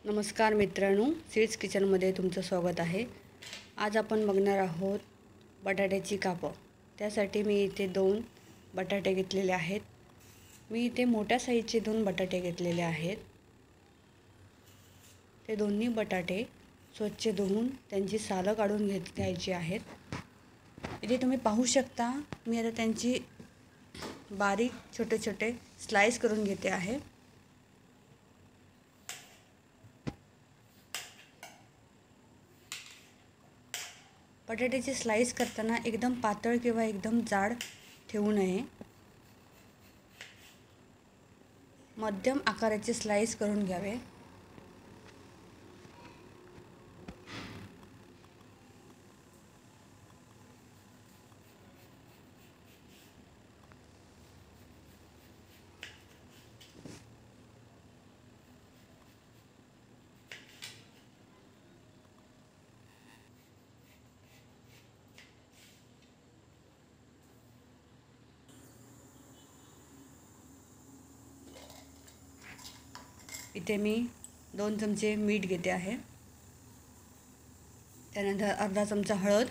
नमस्कार मित्रांनो, सीड्स किचनमध्ये तुमचं स्वागत आहे। आज आपण बघणार आहोत बटाट्याची कापं। त्यासाठी मी इथे 2 बटाटे घेतलेले आहेत। मी इथे मोठ्या साईजचे 2 बटाटे घेतलेले आहेत। ते दोन्ही बटाटे स्वच्छ धुवून त्यांची सालं काढून घ्यायची आहेत। इथे तुम्ही पाहू शकता, मी आता त्यांची बारीक छोटे छोटे स्लाइस करून घेते आहे। बटाट्याची स्लाइस करताना एकदम पातळ किंवा एकदम जाड ठेवू नये। मध्यम आकाराचे स्लाइस करून घ्यावे। इथे मी 2 चमचे मीठ घेते आहे। त्यानंतर अर्धा चमचा हळद,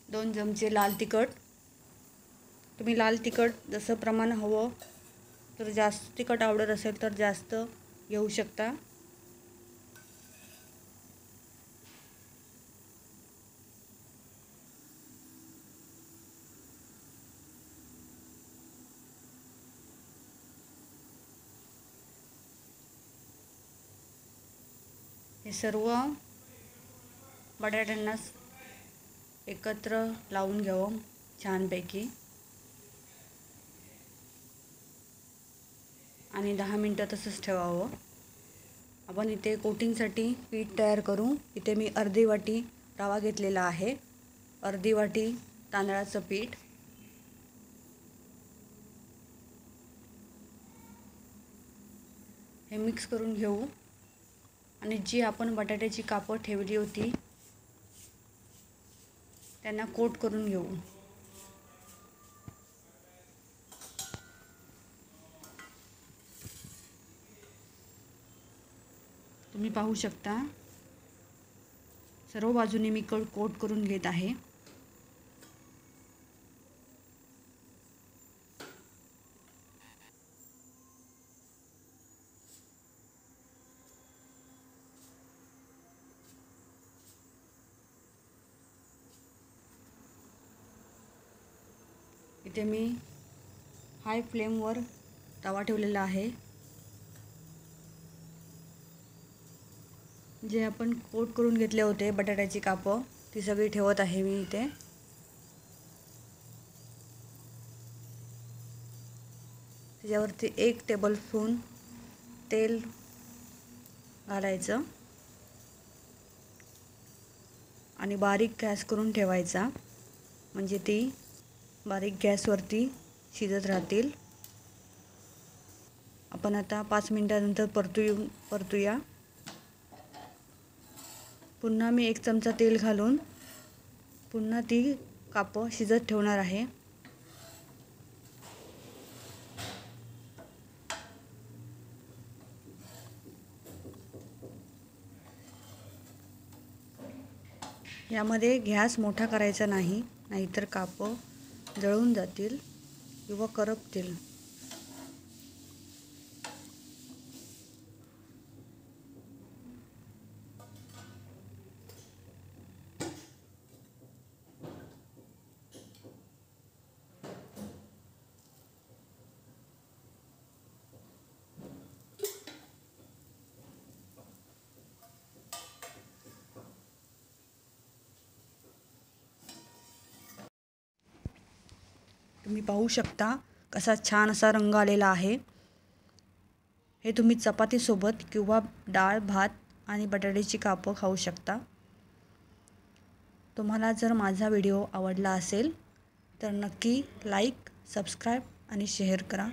दोन चमचे लाल तिखट। तुम्ही लाल तिखट जसं प्रमाण हवं तर जास्त तिखट आवडत असेल तर जास्त घेऊ शकता। हे सर्व बटाट्यांना एकत्र लावून घ्यावं छानपैकी आणि 10 मिनिटं तसंच ठेवावं। आपण इथे कोटिंगसाठी पीठ तयार करू। इथे मी अर्धी वाटी रवा घेतलेला आहे, अर्धी वाटी तांदळाचं पीठ, हे मिक्स करून घेऊ आणि जी आपण बटाट्याची कापं ठेवली होती त्यांना कोट करून घेऊ। तुम्ही पाहू शकता, सर्व बाजूने मी कोट करून घेत आहे। इथे मी हाय फ्लेमवर तवा ठेवलेला आहे। जे आपण कोट करून घेतले होते बटाट्याची कापं ती सगळी ठेवत आहे मी इथे। त्याच्यावरती 1 टेबलस्पून तेल घालायचं आणि बारीक गॅस करून ठेवायचा, म्हणजे ती बारीक गॅसवरती शिजत राहतील। आपण आता 5 मिनिटांनंतर परतूया। पुन्हा मी 1 चमचा तेल घालून पुन्हा ती कापं शिजत ठेवणार आहे। यामध्ये गॅस मोठा करायचा नाही, नाहीतर कापं जळून जातील किंवा करपतील। तुम्ही पाहू शकता कसा छान असा रंग आलेला आहे। हे तुम्ही चपातीसोबत किंवा डाळ भात आणि बटाट्याची कापं खाऊ शकता। तुम्हाला जर माझा व्हिडिओ आवडला असेल तर नक्की लाईक, सबस्क्राईब आणि शेअर करा।